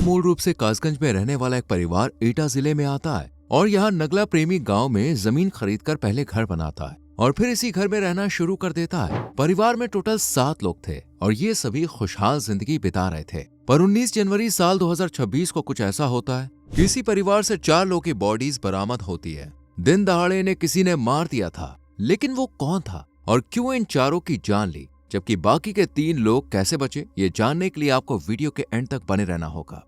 मूल रूप से कासगंज में रहने वाला एक परिवार एटा जिले में आता है और यहाँ नगला प्रेमी गांव में जमीन खरीदकर पहले घर बनाता है और फिर इसी घर में रहना शुरू कर देता है। परिवार में टोटल 7 लोग थे और ये सभी खुशहाल जिंदगी बिता रहे थे। पर 19 जनवरी साल 2026 को कुछ ऐसा होता है, किसी परिवार से 4 लोगों की बॉडीज बरामद होती है। दिन दहाड़े इन्हें किसी ने मार दिया था, लेकिन वो कौन था और क्यों इन चारों की जान ली, जबकि बाकी के 3 लोग कैसे बचे, ये जानने के लिए आपको वीडियो के एंड तक बने रहना होगा।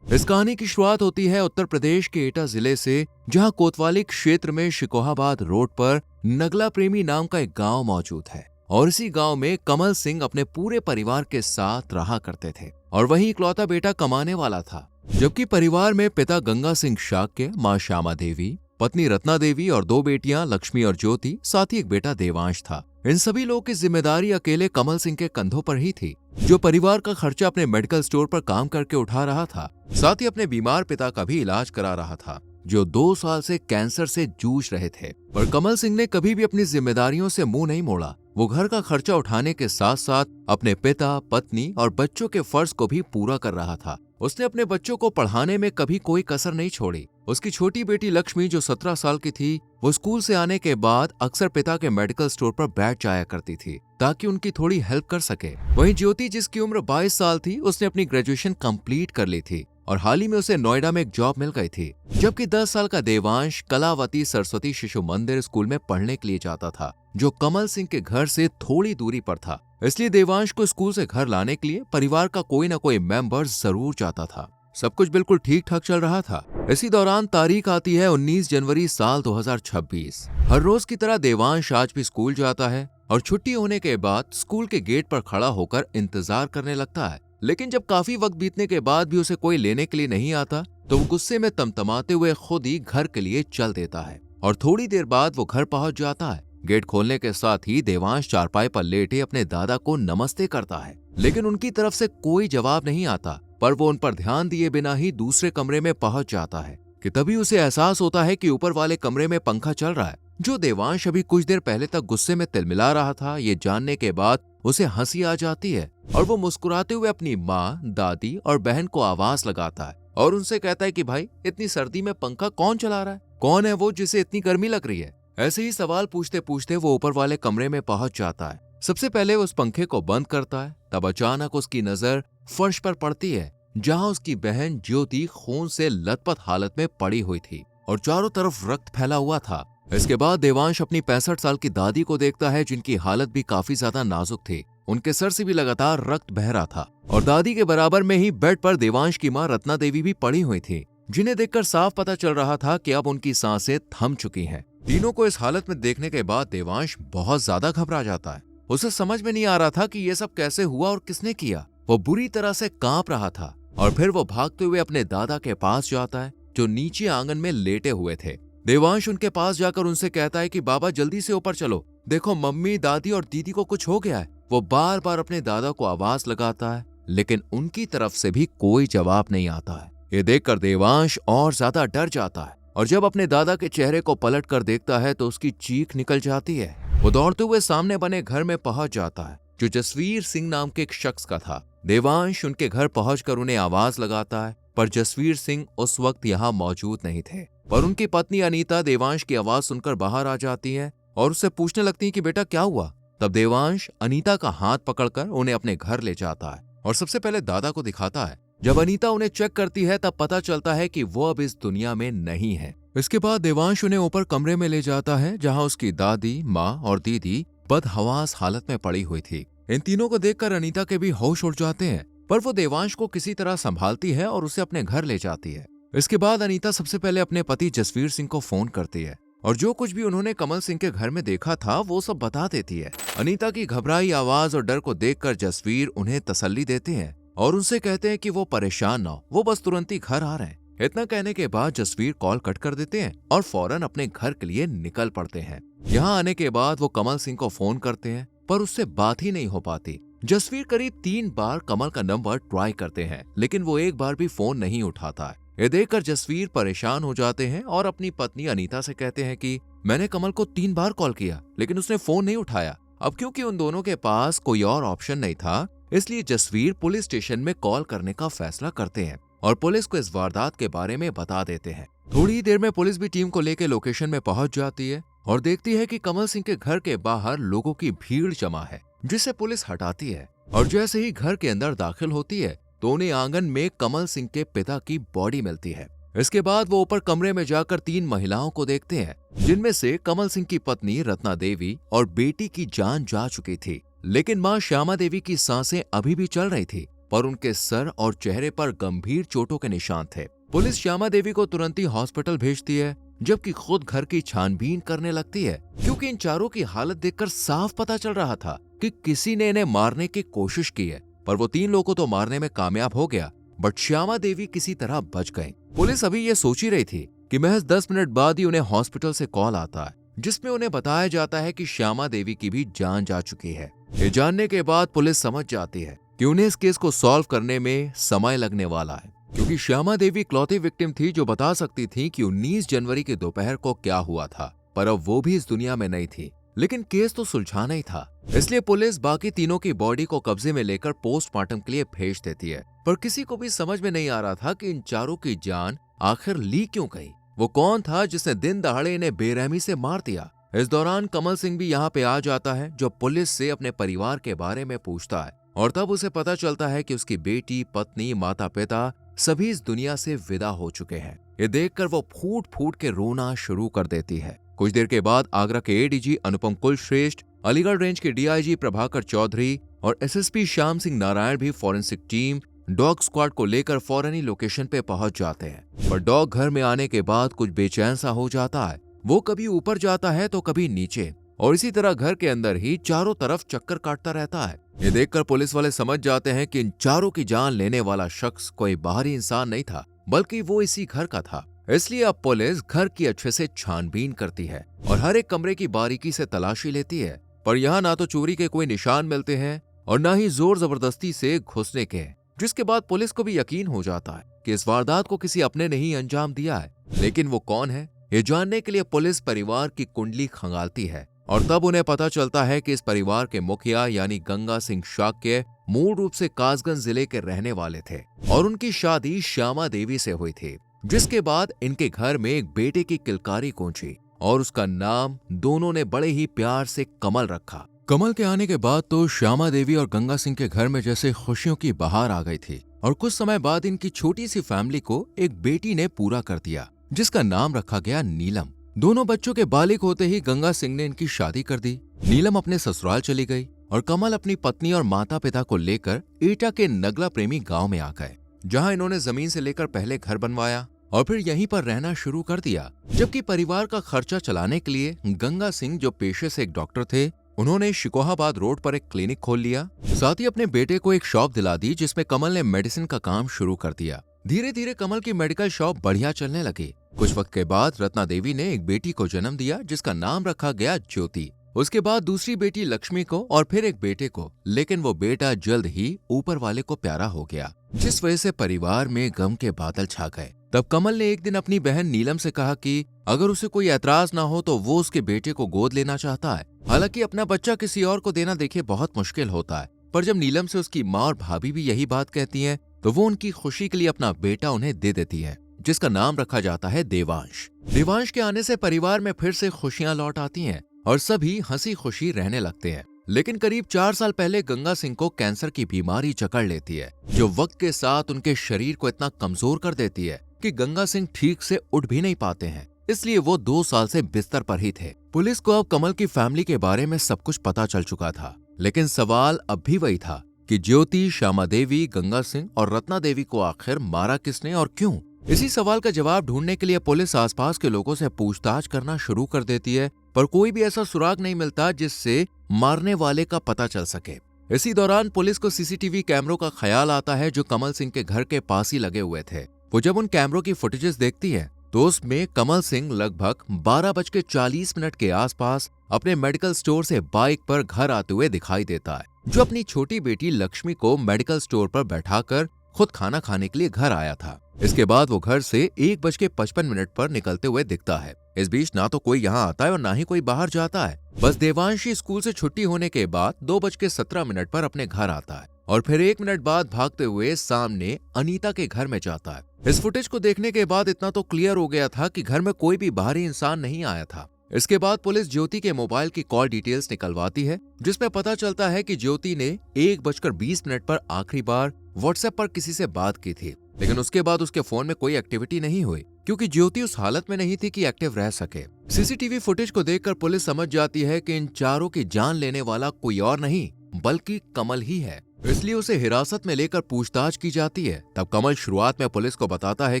इस कहानी की शुरुआत होती है उत्तर प्रदेश के एटा जिले से, जहां कोतवाली क्षेत्र में शिकोहाबाद रोड पर नगला प्रेमी नाम का एक गांव मौजूद है और इसी गांव में कमल सिंह अपने पूरे परिवार के साथ रहा करते थे और वही इकलौता बेटा कमाने वाला था। जबकि परिवार में पिता गंगा सिंह शाक्य, मां श्यामा देवी, पत्नी रत्ना देवी और 2 बेटियां लक्ष्मी और ज्योति, साथ ही एक बेटा देवांश था। इन सभी लोगों की जिम्मेदारी अकेले कमल सिंह के कंधों पर ही थी, जो परिवार का खर्चा अपने मेडिकल स्टोर पर काम करके उठा रहा था। साथ ही अपने बीमार पिता का भी इलाज करा रहा था, जो 2 साल से कैंसर से जूझ रहे थे। पर कमल सिंह ने कभी भी अपनी जिम्मेदारियों से मुंह नहीं मोड़ा। वो घर का खर्चा उठाने के साथ साथ अपने पिता, पत्नी और बच्चों के फर्ज को भी पूरा कर रहा था। उसने अपने बच्चों को पढ़ाने में कभी कोई कसर नहीं छोड़ी। उसकी छोटी बेटी लक्ष्मी, जो 17 साल की थी, वो स्कूल से आने के बाद अक्सर पिता के मेडिकल स्टोर पर बैठ जाया करती थी ताकि उनकी थोड़ी हेल्प कर सके। वहीं ज्योति, जिसकी उम्र 22 साल थी, उसने अपनी ग्रेजुएशन कंप्लीट कर ली थी और हाल ही में उसे नोएडा में एक जॉब मिल गई थी। जबकि 10 साल का देवांश कलावती सरस्वती शिशु मंदिर स्कूल में पढ़ने के लिए जाता था, जो कमल सिंह के घर से थोड़ी दूरी पर था। इसलिए देवांश को स्कूल से घर लाने के लिए परिवार का कोई न कोई मेंबर जरूर जाता था। सब कुछ बिल्कुल ठीक ठाक चल रहा था। इसी दौरान तारीख आती है 19 जनवरी साल 2026। हर रोज की तरह देवांश आज भी स्कूल जाता है और छुट्टी होने के बाद स्कूल के गेट पर खड़ा होकर इंतजार करने लगता है। लेकिन जब काफी वक्त बीतने के बाद भी उसे कोई लेने के लिए नहीं आता, तो वो गुस्से में तमतमाते हुए खुद ही घर के लिए चल देता है और थोड़ी देर बाद वो घर पहुंच जाता है। गेट खोलने के साथ ही देवांश चारपाई पर लेटे अपने दादा को नमस्ते करता है, लेकिन उनकी तरफ से कोई जवाब नहीं आता। पर वो उन पर ध्यान दिए बिना ही दूसरे कमरे में पहुंच जाता है कि तभी उसे एहसास होता है कि ऊपर वाले कमरे में पंखा चल रहा है, जो देवांश अभी कुछ देर पहले तक गुस्से में तिलमिला रहा था। ये जानने के बाद उसे हंसी आ जाती है और वो मुस्कुराते हुए अपनी माँ, दादी और बहन को आवाज लगाता है और उनसे कहता है कि भाई, इतनी सर्दी में पंखा कौन चला रहा है? कौन है वो जिसे इतनी गर्मी लग रही है? ऐसे ही सवाल पूछते पूछते वो ऊपर वाले कमरे में पहुंच जाता है। सबसे पहले उस पंखे को बंद करता है, तब अचानक उसकी नजर फर्श पर पड़ती है, जहां उसकी बहन ज्योति खून से लथपथ हालत में पड़ी हुई थी और चारों तरफ रक्त फैला हुआ था। इसके बाद देवांश अपनी 65 साल की दादी को देखता है, जिनकी हालत भी काफी ज्यादा नाजुक थी। उनके सर से भी लगातार रक्त बह रहा था और दादी के बराबर में ही बेड पर देवांश की मां रत्ना देवी भी पड़ी हुई थी, जिन्हें देखकर साफ पता चल रहा था कि अब उनकी सांसें थम चुकी हैं। तीनों को इस हालत में देखने के बाद देवांश बहुत ज्यादा घबरा जाता है। उसे समझ में नहीं आ रहा था कि ये सब कैसे हुआ और किसने किया। वो बुरी तरह से कांप रहा था और फिर वो भागते हुए अपने दादा के पास जाता है, जो नीचे आंगन में लेटे हुए थे। देवांश उनके पास जाकर उनसे कहता है कि बाबा, जल्दी से ऊपर चलो, देखो मम्मी, दादी और दीदी को कुछ हो गया है। वो बार बार अपने दादा को आवाज लगाता है, लेकिन उनकी तरफ से भी कोई जवाब नहीं आता है। ये देखकर देवांश और ज्यादा डर जाता है और जब अपने दादा के चेहरे को पलट कर देखता है तो उसकी चीख निकल जाती है। वो दौड़ते हुए सामने बने घर में पहुंच जाता है, जो जसवीर सिंह नाम के एक शख्स का था। देवांश उनके घर पहुंचकर उन्हें आवाज लगाता है, पर जसवीर सिंह उस वक्त यहाँ मौजूद नहीं थे। पर उनकी पत्नी अनीता देवांश की आवाज सुनकर बाहर आ जाती है और उससे पूछने लगती है कि बेटा क्या हुआ। तब देवांश अनीता का हाथ पकड़कर उन्हें अपने घर ले जाता है और सबसे पहले दादा को दिखाता है। जब अनीता उन्हें चेक करती है तब पता चलता है कि वो अब इस दुनिया में नहीं है। इसके बाद देवांश उन्हें ऊपर कमरे में ले जाता है, जहाँ उसकी दादी, माँ और दीदी बदहवास हालत में पड़ी हुई थी। इन तीनों को देखकर अनीता के भी होश उड़ जाते हैं, पर वो देवांश को किसी तरह संभालती है और उसे अपने घर ले जाती है। इसके बाद अनीता सबसे पहले अपने पति जसवीर सिंह को फोन करती है और जो कुछ भी उन्होंने कमल सिंह के घर में देखा था वो सब बता देती है। अनीता की घबराई आवाज और डर को देखकर जसवीर उन्हें तसल्ली देते हैं और उनसे कहते हैं कि वो परेशान ना हो, वो बस तुरंत ही घर आ रहे हैं। इतना कहने के बाद जसवीर कॉल कट कर देते हैं और फौरन अपने घर के लिए निकल पड़ते हैं। यहाँ आने के बाद वो कमल सिंह को फोन करते हैं, पर उससे बात ही नहीं हो पाती। जसवीर करीब 3 बार कमल का नंबर ट्राई करते हैं, लेकिन वो एक बार भी फोन नहीं उठाता है। ये देखकर जसवीर परेशान हो जाते हैं और अपनी पत्नी अनीता से कहते हैं कि मैंने कमल को 3 बार कॉल किया लेकिन उसने फोन नहीं उठाया। अब क्योंकि उन दोनों के पास कोई और ऑप्शन नहीं था, इसलिए जसवीर पुलिस स्टेशन में कॉल करने का फैसला करते हैं और पुलिस को इस वारदात के बारे में बता देते हैं। थोड़ी ही देर में पुलिस भी टीम को लेकर लोकेशन में पहुंच जाती है और देखती है कि कमल सिंह के घर के बाहर लोगों की भीड़ जमा है, जिसे पुलिस हटाती है। और जैसे ही घर के अंदर दाखिल होती है तो उन्हें आंगन में कमल सिंह के पिता की बॉडी मिलती है। इसके बाद वो ऊपर कमरे में जाकर 3 महिलाओं को देखते हैं, जिनमें से कमल सिंह की पत्नी रत्ना देवी और बेटी की जान जा चुकी थी, लेकिन मां श्यामा देवी की सांसें अभी भी चल रही थी, पर उनके सर और चेहरे पर गंभीर चोटों के निशान थे। पुलिस श्यामा देवी को तुरंत ही हॉस्पिटल भेजती है, जबकि खुद घर की छानबीन करने लगती है, क्योंकि इन चारों की हालत देखकर साफ पता चल रहा था कि किसी ने इन्हें मारने की कोशिश की है। पर वो 3 लोगों को तो मारने में कामयाब हो गया, बट श्यामा देवी किसी तरह बच गईं। पुलिस अभी ये सोच ही रही थी कि महज 10 मिनट बाद ही उन्हें हॉस्पिटल से कॉल आता है, जिसमें उन्हें बताया जाता है कि श्यामा देवी की भी जान जा चुकी है। ये जानने के बाद पुलिस समझ जाती है कि उन्हें इस केस को सॉल्व करने में समय लगने वाला है, क्योंकि श्यामा देवी इकलौती विक्टिम थी जो बता सकती थी कि 19 जनवरी की दोपहर को क्या हुआ था। पर अब वो भी इस दुनिया में नहीं थी, लेकिन केस तो सुलझाना ही था। इसलिए पुलिस बाकी तीनों की बॉडी को कब्जे में लेकर पोस्टमार्टम के लिए भेज देती है। पर किसी को भी समझ में नहीं आ रहा था कि इन चारों की जान आखिर ली क्यों गई। वो कौन था जिसने दिन दहाड़े इन्हें बेरहमी से मार दिया। इस दौरान कमल सिंह भी यहाँ पे आ जाता है, जो पुलिस से अपने परिवार के बारे में पूछता है, और तब उसे पता चलता है कि उसकी बेटी, पत्नी, माता पिता सभी इस दुनिया से विदा हो चुके हैं। ये देखकर वो फूट फूट के रोना शुरू कर देती है। कुछ देर के बाद आगरा के एडीजी अनुपम कुलश्रेष्ठ, अलीगढ़ रेंज के डीआईजी प्रभाकर चौधरी और एसएसपी श्याम सिंह नारायण भी फॉरेंसिक टीम, डॉग स्क्वाड को लेकर फौरन ही लोकेशन पे पहुंच जाते हैं। पर डॉग घर में आने के बाद कुछ बेचैन सा हो जाता है। वो कभी ऊपर जाता है तो कभी नीचे, और इसी तरह घर के अंदर ही चारों तरफ चक्कर काटता रहता है। ये देखकर पुलिस वाले समझ जाते हैं कि इन चारों की जान लेने वाला शख्स कोई बाहरी इंसान नहीं था, बल्कि वो इसी घर का था। इसलिए अब पुलिस घर की अच्छे से छानबीन करती है और हर एक कमरे की बारीकी से तलाशी लेती है। पर यहाँ ना तो चोरी के कोई निशान मिलते हैं और ना ही जोर जबरदस्ती से घुसने के, जिसके बाद पुलिस को भी यकीन हो जाता है कि इस वारदात को किसी अपने ने ही अंजाम दिया है। लेकिन वो कौन है, ये जानने के लिए पुलिस परिवार की कुंडली खंगालती है, और तब उन्हें पता चलता है कि इस परिवार के मुखिया यानी गंगा सिंह शाक्य मूल रूप से कासगंज जिले के रहने वाले थे और उनकी शादी श्यामा देवी से हुई थी, जिसके बाद इनके घर में एक बेटे की किलकारी गूंजी और उसका नाम दोनों ने बड़े ही प्यार से कमल रखा। कमल के आने के बाद तो श्यामा देवी और गंगा सिंह के घर में जैसे खुशियों की बहार आ गई थी, और कुछ समय बाद इनकी छोटी सी फैमिली को एक बेटी ने पूरा कर दिया, जिसका नाम रखा गया नीलम। दोनों बच्चों के बालिग होते ही गंगा सिंह ने इनकी शादी कर दी। नीलम अपने ससुराल चली गई और कमल अपनी पत्नी और माता पिता को लेकर एटा के नगला प्रेमी गांव में आ गए, जहां इन्होंने जमीन से लेकर पहले घर बनवाया और फिर यहीं पर रहना शुरू कर दिया। जबकि परिवार का खर्चा चलाने के लिए गंगा सिंह, जो पेशे से एक डॉक्टर थे, उन्होंने शिकोहाबाद रोड पर एक क्लिनिक खोल लिया। साथ ही अपने बेटे को एक शॉप दिला दी, जिसमें कमल ने मेडिसिन का काम शुरू कर दिया। धीरे धीरे कमल की मेडिकल शॉप बढ़िया चलने लगी। कुछ वक्त के बाद रत्ना देवी ने एक बेटी को जन्म दिया, जिसका नाम रखा गया ज्योति। उसके बाद दूसरी बेटी लक्ष्मी को और फिर एक बेटे को, लेकिन वो बेटा जल्द ही ऊपर वाले को प्यारा हो गया, जिस वजह से परिवार में गम के बादल छा गए। तब कमल ने एक दिन अपनी बहन नीलम से कहा कि अगर उसे कोई ऐतराज ना हो तो वो उसके बेटे को गोद लेना चाहता है। हालांकि अपना बच्चा किसी और को देना देखिए बहुत मुश्किल होता है, पर जब नीलम से उसकी माँ और भाभी भी यही बात कहती हैं, तो वो उनकी खुशी के लिए अपना बेटा उन्हें दे देती है, जिसका नाम रखा जाता है देवांश। देवांश के आने से परिवार में फिर से खुशियां लौट आती हैं और सभी हंसी खुशी रहने लगते हैं। लेकिन करीब 4 साल पहले गंगा सिंह को कैंसर की बीमारी जकड़ लेती है, जो वक्त के साथ उनके शरीर को इतना कमजोर कर देती है कि गंगा सिंह ठीक से उठ भी नहीं पाते हैं। इसलिए वो 2 साल से बिस्तर पर ही थे। पुलिस को अब कमल की फैमिली के बारे में सब कुछ पता चल चुका था, लेकिन सवाल अब भी वही था कि ज्योति, श्यामा देवी, गंगा सिंह और रत्ना देवी को आखिर मारा किसने और क्यों। इसी सवाल का जवाब ढूंढने के लिए पुलिस आसपास के लोगों से पूछताछ करना शुरू कर देती है, पर कोई भी ऐसा सुराग नहीं मिलता जिससे मारने वाले का पता चल सके। इसी दौरान पुलिस को सीसीटीवी कैमरों का ख्याल आता है, जो कमल सिंह के घर के पास ही लगे हुए थे। वो जब उन कैमरों की फुटेजेस देखती है तो उसमें कमल सिंह लगभग 12:40 के आसपास अपने मेडिकल स्टोर से बाइक पर घर आते हुए दिखाई देता है, जो अपनी छोटी बेटी लक्ष्मी को मेडिकल स्टोर पर बैठाकर खुद खाना खाने के लिए घर आया था। इसके बाद वो घर से 1:55 पर निकलते हुए दिखता है। इस बीच ना तो कोई यहाँ आता है और ना ही कोई बाहर जाता है। बस देवांशी स्कूल से छुट्टी होने के बाद 2:17 पर अपने घर आता है और फिर 1 मिनट बाद भागते हुए सामने अनीता के घर में जाता है। इस फुटेज को देखने के बाद इतना तो क्लियर हो गया था कि घर में कोई भी बाहरी इंसान नहीं आया था। इसके बाद पुलिस ज्योति के मोबाइल की कॉल डिटेल्स निकलवाती है, जिसमें पता चलता है कि ज्योति ने 1:20 पर आखिरी बार व्हाट्सएप पर किसी से बात की थी, लेकिन उसके बाद उसके फोन में कोई एक्टिविटी नहीं हुई क्योंकि ज्योति उस हालत में नहीं थी कि एक्टिव रह सके। सीसीटीवी फुटेज को देखकर पुलिस समझ जाती है कि इन चारों की जान लेने वाला कोई और नहीं बल्कि कमल ही है, इसलिए उसे हिरासत में लेकर पूछताछ की जाती है। तब कमल शुरुआत में पुलिस को बताता है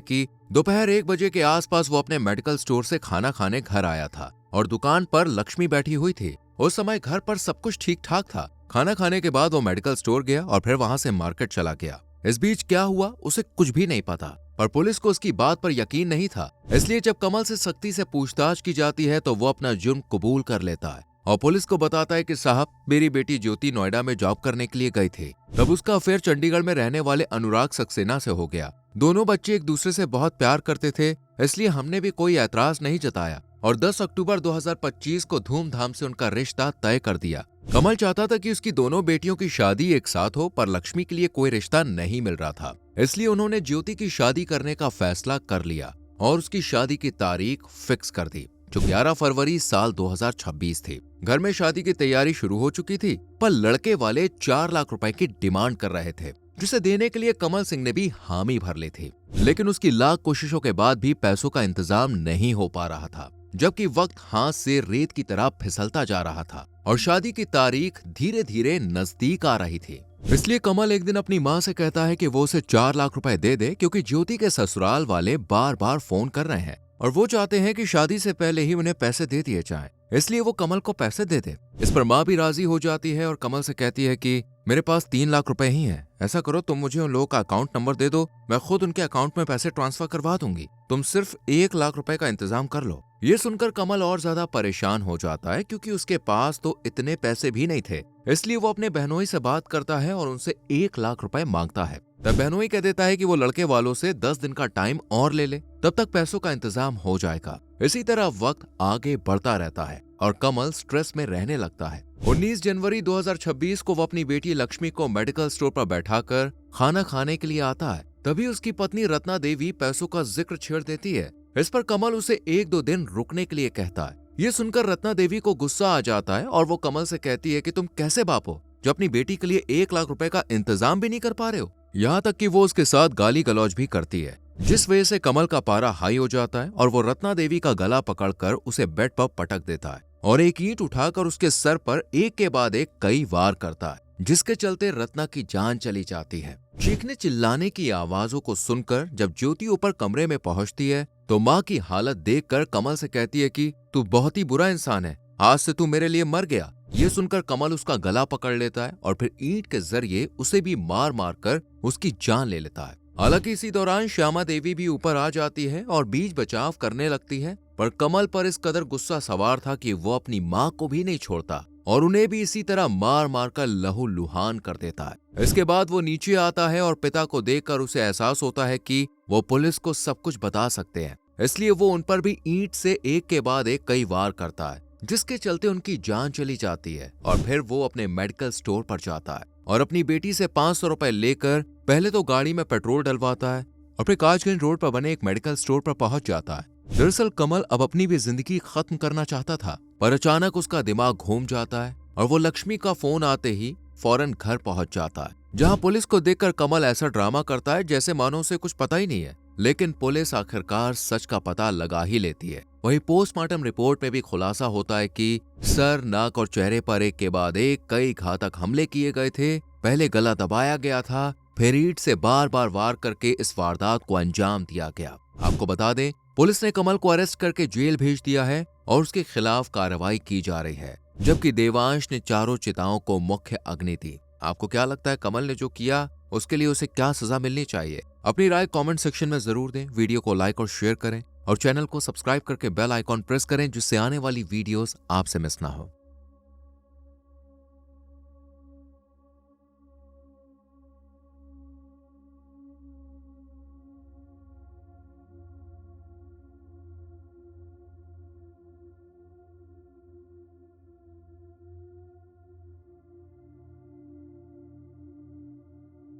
कि दोपहर 1 बजे के आसपास वो अपने मेडिकल स्टोर से खाना खाने घर आया था और दुकान पर लक्ष्मी बैठी हुई थी। उस समय घर पर सब कुछ ठीक ठाक था। खाना खाने के बाद वो मेडिकल स्टोर गया और फिर वहां से मार्केट चला गया। इस बीच क्या हुआ उसे कुछ भी नहीं पता, पर पुलिस को उसकी बात पर यकीन नहीं था। इसलिए जब कमल से सख्ती से पूछताछ की जाती है तो वो अपना जुर्म कबूल कर लेता है और पुलिस को बताता है कि साहब, मेरी बेटी ज्योति नोएडा में जॉब करने के लिए गई थी। तब उसका अफेयर चंडीगढ़ में रहने वाले अनुराग सक्सेना से हो गया। दोनों बच्चे एक दूसरे से बहुत प्यार करते थे, इसलिए हमने भी कोई ऐतराज नहीं जताया और 10 अक्टूबर 2025 को धूमधाम से उनका रिश्ता तय कर दिया। कमल चाहता था कि उसकी दोनों बेटियों की शादी एक साथ हो, पर लक्ष्मी के लिए कोई रिश्ता नहीं मिल रहा था, इसलिए उन्होंने ज्योति की शादी करने का फैसला कर लिया और उसकी शादी की तारीख फिक्स कर दी, जो 11 फरवरी साल 2026 थी। घर में शादी की तैयारी शुरू हो चुकी थी, पर लड़के वाले 4 लाख रुपए की डिमांड कर रहे थे, जिसे देने के लिए कमल सिंह ने भी हामी भर ली थी। लेकिन उसकी लाख कोशिशों के बाद भी पैसों का इंतजाम नहीं हो पा रहा था, जबकि वक्त हाथ से रेत की तरह फिसलता जा रहा था और शादी की तारीख धीरे धीरे नजदीक आ रही थी। इसलिए कमल एक दिन अपनी माँ से कहता है कि वो उसे 4 लाख रुपए दे दे, क्योंकि ज्योति के ससुराल वाले बार बार फोन कर रहे हैं और वो चाहते हैं कि शादी से पहले ही उन्हें पैसे दे दिए जाएं, इसलिए वो कमल को पैसे दे दे। इस पर माँ भी राजी हो जाती है और कमल से कहती है कि मेरे पास 3 लाख रुपए ही हैं, ऐसा करो तुम मुझे उन लोगों का अकाउंट नंबर दे दो, मैं खुद उनके अकाउंट में पैसे ट्रांसफर करवा दूंगी, तुम सिर्फ 1 लाख रुपए का इंतजाम कर लो। ये सुनकर कमल और ज्यादा परेशान हो जाता है, क्योंकि उसके पास तो इतने पैसे भी नहीं थे। इसलिए वो अपने बहनोई से बात करता है और उनसे 1 लाख रुपए मांगता है। तब बहनोई कह देता है कि वो लड़के वालों से 10 दिन का टाइम और ले ले, तब तक पैसों का इंतजाम हो जाएगा। इसी तरह वक्त आगे बढ़ता रहता है और कमल स्ट्रेस में रहने लगता है। 19 जनवरी 2026 को वो अपनी बेटी लक्ष्मी को मेडिकल स्टोर पर बैठाकर खाना खाने के लिए आता है। तभी उसकी पत्नी रत्ना देवी पैसों का जिक्र छेड़ देती है। इस पर कमल उसे 1-2 दिन रुकने के लिए कहता है। ये सुनकर रत्ना देवी को गुस्सा आ जाता है और वो कमल से कहती है कि तुम कैसे बाप हो जो अपनी बेटी के लिए 1 लाख रुपए का इंतजाम भी नहीं कर पा रहे हो। यहाँ तक कि वो उसके साथ गाली गलौज भी करती है, जिस वजह से कमल का पारा हाई हो जाता है और वो रत्ना देवी का गला पकड़कर उसे बेड पर पटक देता है और एक ईंट उठाकर उसके सर पर एक के बाद एक कई वार करता है, जिसके चलते रत्ना की जान चली जाती है। चीखने चिल्लाने की आवाजों को सुनकर जब ज्योति ऊपर कमरे में पहुंचती है तो माँ की हालत देखकर कमल से कहती है कि तू बहुत ही बुरा इंसान है, आज से तू मेरे लिए मर गया। ये सुनकर कमल उसका गला पकड़ लेता है और फिर ईंट के जरिए उसे भी मार मार कर उसकी जान ले लेता है। हालांकि इसी दौरान श्यामा देवी भी ऊपर आ जाती है और बीच बचाव करने लगती है, पर कमल पर इस कदर गुस्सा सवार था कि वो अपनी माँ को भी नहीं छोड़ता और उन्हें भी इसी तरह मार मार कर लहू लुहान कर देता है। इसके बाद वो नीचे आता है और पिता को देखकर उसे एहसास होता है कि वो पुलिस को सब कुछ बता सकते हैं, इसलिए वो उन पर भी ईंट से एक के बाद एक कई वार करता है, जिसके चलते उनकी जान चली जाती है। और फिर वो अपने मेडिकल स्टोर पर जाता है और अपनी बेटी से 500 रुपए लेकर पहले तो गाड़ी में पेट्रोल डलवाता है और फिर काजगंज रोड पर बने एक मेडिकल स्टोर पर पहुंच जाता है। दरअसल कमल अब अपनी भी जिंदगी खत्म करना चाहता था, पर अचानक उसका दिमाग घूम जाता है और वो लक्ष्मी का फोन आते ही फौरन घर पहुंच जाता है, जहां पुलिस को देखकर कमल ऐसा ड्रामा करता है जैसे मानो उसे कुछ पता ही नहीं है। लेकिन पुलिस आखिरकार सच का पता लगा ही लेती है। वही पोस्टमार्टम रिपोर्ट में भी खुलासा होता है कि सर, नाक और चेहरे पर एक के बाद एक कई घातक हमले किए गए थे। पहले गला दबाया गया था, फिर ईंट से बार बार वार करके इस वारदात को अंजाम दिया गया। आपको बता दें, पुलिस ने कमल को अरेस्ट करके जेल भेज दिया है और उसके खिलाफ कार्रवाई की जा रही है, जबकि देवांश ने चारों चिताओं को मुख्य अग्नि दी। आपको क्या लगता है कमल ने जो किया उसके लिए उसे क्या सजा मिलनी चाहिए? अपनी राय कमेंट सेक्शन में जरूर दें। वीडियो को लाइक और शेयर करें और चैनल को सब्सक्राइब करके बेल आइकॉन प्रेस करें, जिससे आने वाली वीडियोस आपसे मिस ना हो।